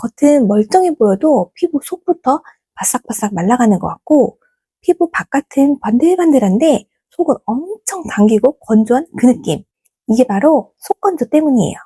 겉은 멀쩡해 보여도 피부 속부터 바싹바싹 말라가는 것 같고, 피부 바깥은 반들반들한데 속은 엄청 당기고 건조한 그 느낌. 이게 바로 속건조 때문이에요.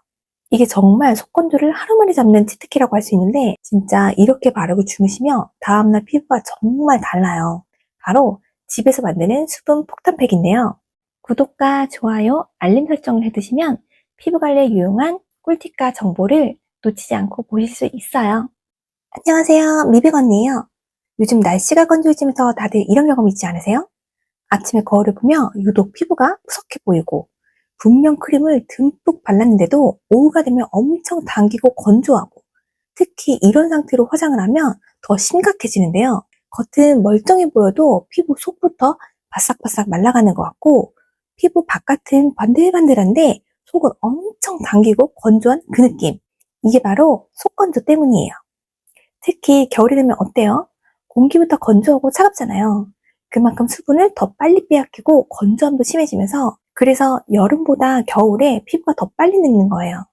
이게 정말 속건조를 하루 만에 잡는 치트키라고 할 수 있는데, 진짜 이렇게 바르고 주무시면 다음날 피부가 정말 달라요. 바로 집에서 만드는 수분 폭탄팩인데요. 구독과 좋아요, 알림 설정을 해두시면 피부 관리에 유용한 꿀팁과 정보를 놓치지 않고 보실 수 있어요. 안녕하세요, 미백 언니예요. 요즘 날씨가 건조해지면서 다들 이런 경험 있지 않으세요? 아침에 거울을 보면 유독 피부가 푸석해 보이고, 분명 크림을 듬뿍 발랐는데도 오후가 되면 엄청 당기고 건조하고, 특히 이런 상태로 화장을 하면 더 심각해지는데요. 겉은 멀쩡해 보여도 피부 속부터 바싹바싹 말라가는 것 같고, 피부 바깥은 반들반들한데 속은 엄청 당기고 건조한 그 느낌. 이게 바로 속건조 때문이에요. 특히 겨울이 되면 어때요? 공기부터 건조하고 차갑잖아요. 그만큼 수분을 더 빨리 빼앗기고 건조함도 심해지면서, 그래서 여름보다 겨울에 피부가 더 빨리 늙는 거예요.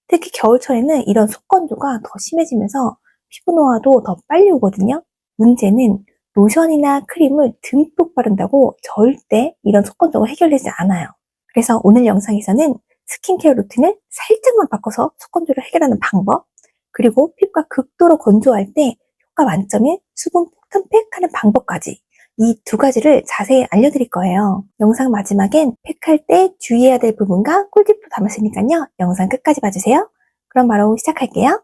특히 겨울철에는 이런 속건조가 더 심해지면서 피부 노화도 더 빨리 오거든요. 문제는 로션이나 크림을 듬뿍 바른다고 절대 이런 속건조가 해결되지 않아요. 그래서 오늘 영상에서는 스킨케어 루틴을 살짝만 바꿔서 속건조를 해결하는 방법, 그리고 피부가 극도로 건조할 때 효과 만점인 수분 폭탄팩 하는 방법까지, 이 두 가지를 자세히 알려드릴 거예요. 영상 마지막엔 팩할 때 주의해야 될 부분과 꿀팁도 담았으니까요. 영상 끝까지 봐주세요. 그럼 바로 시작할게요.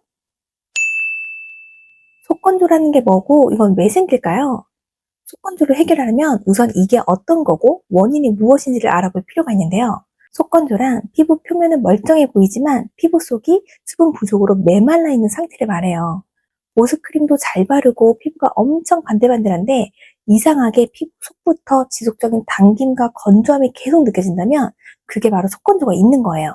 속건조라는 게 뭐고 이건 왜 생길까요? 속건조를 해결하려면 우선 이게 어떤 거고 원인이 무엇인지를 알아볼 필요가 있는데요. 속건조란 피부 표면은 멀쩡해 보이지만 피부 속이 수분 부족으로 메말라 있는 상태를 말해요. 보습크림도 잘 바르고 피부가 엄청 반들반들한데 이상하게 피부 속부터 지속적인 당김과 건조함이 계속 느껴진다면 그게 바로 속건조가 있는 거예요.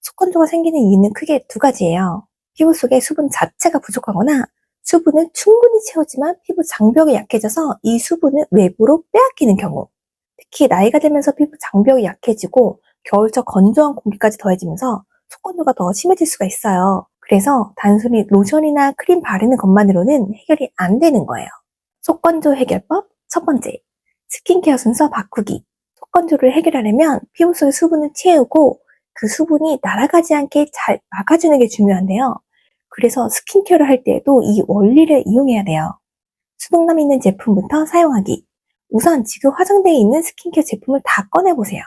속건조가 생기는 이유는 크게 두 가지예요. 피부 속에 수분 자체가 부족하거나 수분은 충분히 채웠지만 피부 장벽이 약해져서 이 수분을 외부로 빼앗기는 경우. 특히 나이가 들면서 피부 장벽이 약해지고 겨울철 건조한 공기까지 더해지면서 속건조가 더 심해질 수가 있어요. 그래서 단순히 로션이나 크림 바르는 것만으로는 해결이 안 되는 거예요. 속건조 해결법 첫 번째, 스킨케어 순서 바꾸기. 속건조를 해결하려면 피부 속의 수분을 채우고 그 수분이 날아가지 않게 잘 막아주는 게 중요한데요. 그래서 스킨케어를 할 때에도 이 원리를 이용해야 돼요. 수분감 있는 제품부터 사용하기. 우선 지금 화장대에 있는 스킨케어 제품을 다 꺼내보세요.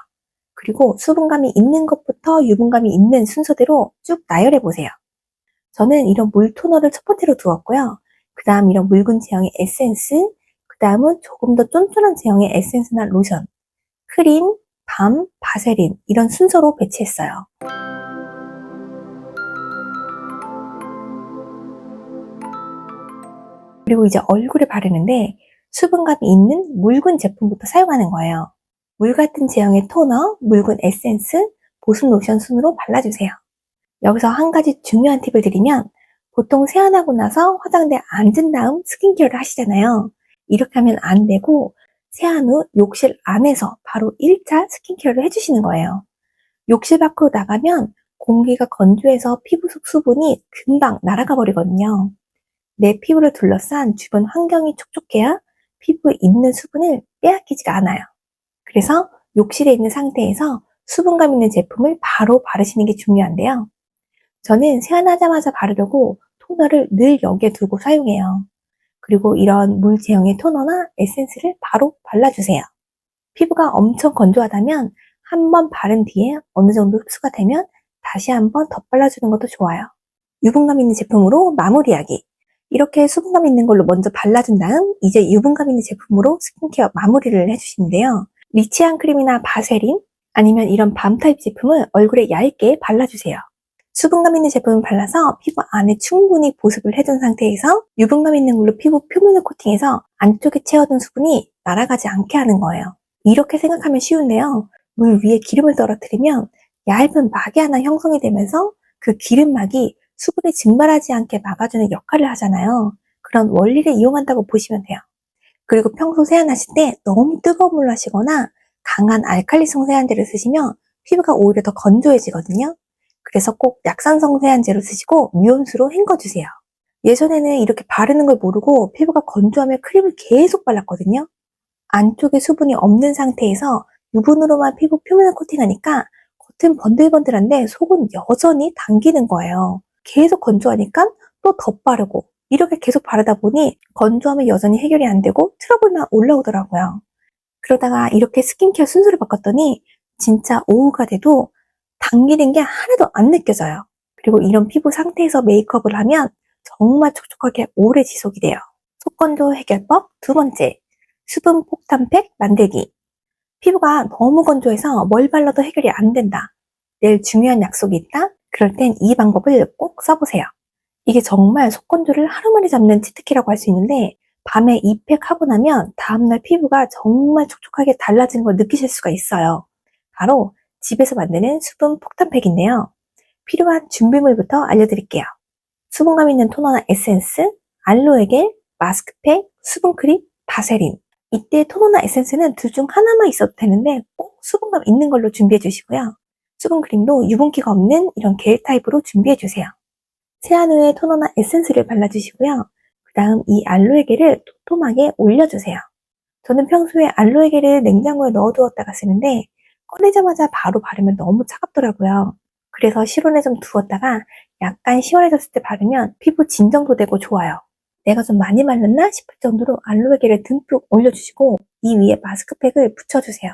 그리고 수분감이 있는 것부터 유분감이 있는 순서대로 쭉 나열해보세요. 저는 이런 물 토너를 첫 번째로 두었고요. 그 다음 이런 묽은 제형의 에센스, 그 다음은 조금 더 쫀쫀한 제형의 에센스나 로션, 크림, 밤, 바세린 이런 순서로 배치했어요. 그리고 이제 얼굴에 바르는데 수분감이 있는 묽은 제품부터 사용하는 거예요. 물 같은 제형의 토너, 묽은 에센스, 보습 로션 순으로 발라주세요. 여기서 한 가지 중요한 팁을 드리면, 보통 세안하고 나서 화장대에 앉은 다음 스킨케어를 하시잖아요. 이렇게 하면 안 되고 세안 후 욕실 안에서 바로 1차 스킨케어를 해주시는 거예요. 욕실 밖으로 나가면 공기가 건조해서 피부 속 수분이 금방 날아가 버리거든요. 내 피부를 둘러싼 주변 환경이 촉촉해야 피부에 있는 수분을 빼앗기지가 않아요. 그래서 욕실에 있는 상태에서 수분감 있는 제품을 바로 바르시는 게 중요한데요. 저는 세안하자마자 바르려고 토너를 늘 여기에 두고 사용해요. 그리고 이런 물 제형의 토너나 에센스를 바로 발라주세요. 피부가 엄청 건조하다면 한 번 바른 뒤에 어느 정도 흡수가 되면 다시 한 번 더 발라주는 것도 좋아요. 유분감 있는 제품으로 마무리하기. 이렇게 수분감 있는 걸로 먼저 발라준 다음 이제 유분감 있는 제품으로 스킨케어 마무리를 해주시는데요. 리치한 크림이나 바세린 아니면 이런 밤 타입 제품을 얼굴에 얇게 발라주세요. 수분감 있는 제품을 발라서 피부 안에 충분히 보습을 해둔 상태에서 유분감 있는 걸로 피부 표면을 코팅해서 안쪽에 채워둔 수분이 날아가지 않게 하는 거예요. 이렇게 생각하면 쉬운데요. 물 위에 기름을 떨어뜨리면 얇은 막이 하나 형성이 되면서 그 기름막이 수분이 증발하지 않게 막아주는 역할을 하잖아요. 그런 원리를 이용한다고 보시면 돼요. 그리고 평소 세안하실 때 너무 뜨거운 물로 하시거나 강한 알칼리성 세안제를 쓰시면 피부가 오히려 더 건조해지거든요. 그래서 꼭 약산성 세안제로 쓰시고 미온수로 헹궈주세요. 예전에는 이렇게 바르는 걸 모르고 피부가 건조하면 크림을 계속 발랐거든요. 안쪽에 수분이 없는 상태에서 유분으로만 피부 표면을 코팅하니까 겉은 번들번들한데 속은 여전히 당기는 거예요. 계속 건조하니까 또 덧바르고 이렇게 계속 바르다 보니 건조함이 여전히 해결이 안 되고 트러블만 올라오더라고요. 그러다가 이렇게 스킨케어 순서를 바꿨더니 진짜 오후가 돼도 당기는 게 하나도 안 느껴져요. 그리고 이런 피부 상태에서 메이크업을 하면 정말 촉촉하게 오래 지속이 돼요. 속건조 해결법 두 번째, 수분 폭탄팩 만들기. 피부가 너무 건조해서 뭘 발라도 해결이 안 된다. 내일 중요한 약속이 있다? 그럴 땐 이 방법을 꼭 써보세요. 이게 정말 속건조를 하루 만에 잡는 치트키라고 할 수 있는데 밤에 이 팩 하고 나면 다음날 피부가 정말 촉촉하게 달라진 걸 느끼실 수가 있어요. 바로 집에서 만드는 수분 폭탄팩인데요. 필요한 준비물부터 알려드릴게요. 수분감 있는 토너나 에센스, 알로에겔, 마스크팩, 수분크림, 바세린. 이때 토너나 에센스는 둘 중 하나만 있어도 되는데 꼭 수분감 있는 걸로 준비해 주시고요. 수분크림도 유분기가 없는 이런 겔 타입으로 준비해 주세요. 세안 후에 토너나 에센스를 발라주시고요. 그 다음 이 알로에겔을 도톰하게 올려주세요. 저는 평소에 알로에겔을 냉장고에 넣어두었다가 쓰는데 꺼내자마자 바로 바르면 너무 차갑더라고요. 그래서 실온에 좀 두었다가 약간 시원해졌을 때 바르면 피부 진정도 되고 좋아요. 내가 좀 많이 말랐나 싶을 정도로 알로에겔을 듬뿍 올려주시고 이 위에 마스크팩을 붙여주세요.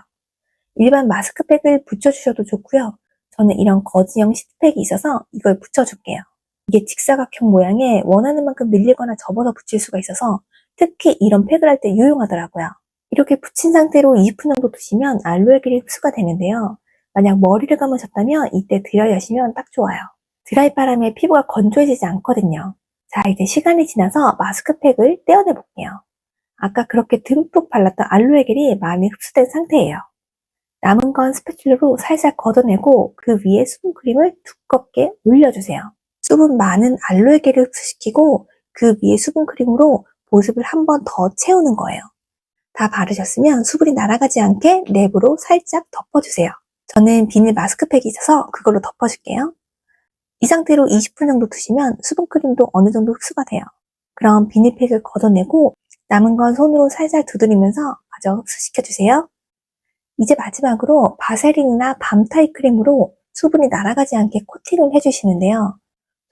일반 마스크팩을 붙여주셔도 좋고요. 저는 이런 거즈형 시트팩이 있어서 이걸 붙여줄게요. 이게 직사각형 모양에 원하는 만큼 늘리거나 접어서 붙일 수가 있어서 특히 이런 팩을 할 때 유용하더라고요. 이렇게 붙인 상태로 20분 정도 두시면 알로에겔이 흡수가 되는데요. 만약 머리를 감으셨다면 이때 드라이 하시면 딱 좋아요. 드라이 바람에 피부가 건조해지지 않거든요. 자, 이제 시간이 지나서 마스크팩을 떼어내 볼게요. 아까 그렇게 듬뿍 발랐던 알로에겔이 많이 흡수된 상태예요. 남은 건 스패츌러로 살살 걷어내고 그 위에 수분크림을 두껍게 올려주세요. 수분 많은 알로에겔을 흡수시키고 그 위에 수분크림으로 보습을 한 번 더 채우는 거예요. 다 바르셨으면 수분이 날아가지 않게 랩으로 살짝 덮어주세요. 저는 비닐 마스크팩이 있어서 그걸로 덮어줄게요. 이 상태로 20분 정도 두시면 수분크림도 어느 정도 흡수가 돼요. 그럼 비닐팩을 걷어내고 남은 건 손으로 살살 두드리면서 마저 흡수시켜주세요. 이제 마지막으로 바세린이나 밤타입 크림으로 수분이 날아가지 않게 코팅을 해주시는데요.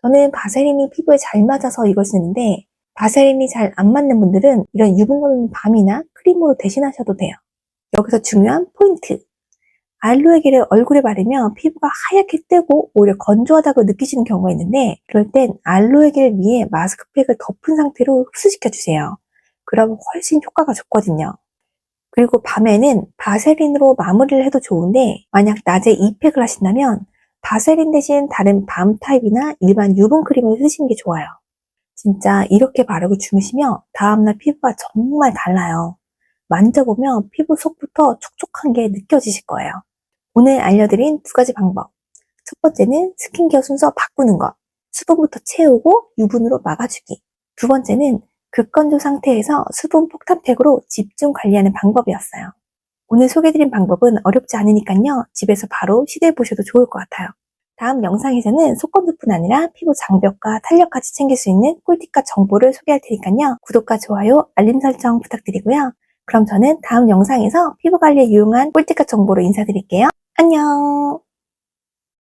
저는 바세린이 피부에 잘 맞아서 이걸 쓰는데 바세린이 잘 안 맞는 분들은 이런 유분감 있는 밤이나 크림으로 대신하셔도 돼요. 여기서 중요한 포인트! 알로에겔을 얼굴에 바르면 피부가 하얗게 뜨고 오히려 건조하다고 느끼시는 경우가 있는데 그럴 땐 알로에겔 위에 마스크팩을 덮은 상태로 흡수시켜주세요. 그럼 훨씬 효과가 좋거든요. 그리고 밤에는 바세린으로 마무리를 해도 좋은데 만약 낮에 이 팩을 하신다면 바세린 대신 다른 밤 타입이나 일반 유분 크림을 쓰시는 게 좋아요. 진짜 이렇게 바르고 주무시면 다음날 피부가 정말 달라요. 만져보면 피부 속부터 촉촉한 게 느껴지실 거예요. 오늘 알려드린 두 가지 방법. 첫 번째는 스킨케어 순서 바꾸는 것. 수분부터 채우고 유분으로 막아주기. 두 번째는 극건조 상태에서 수분 폭탄팩으로 집중 관리하는 방법이었어요. 오늘 소개해드린 방법은 어렵지 않으니까요. 집에서 바로 시도해보셔도 좋을 것 같아요. 다음 영상에서는 속건조뿐 아니라 피부 장벽과 탄력까지 챙길 수 있는 꿀팁과 정보를 소개할 테니까요. 구독과 좋아요, 알림 설정 부탁드리고요. 그럼 저는 다음 영상에서 피부 관리에 유용한 꿀팁과 정보로 인사드릴게요. 안녕!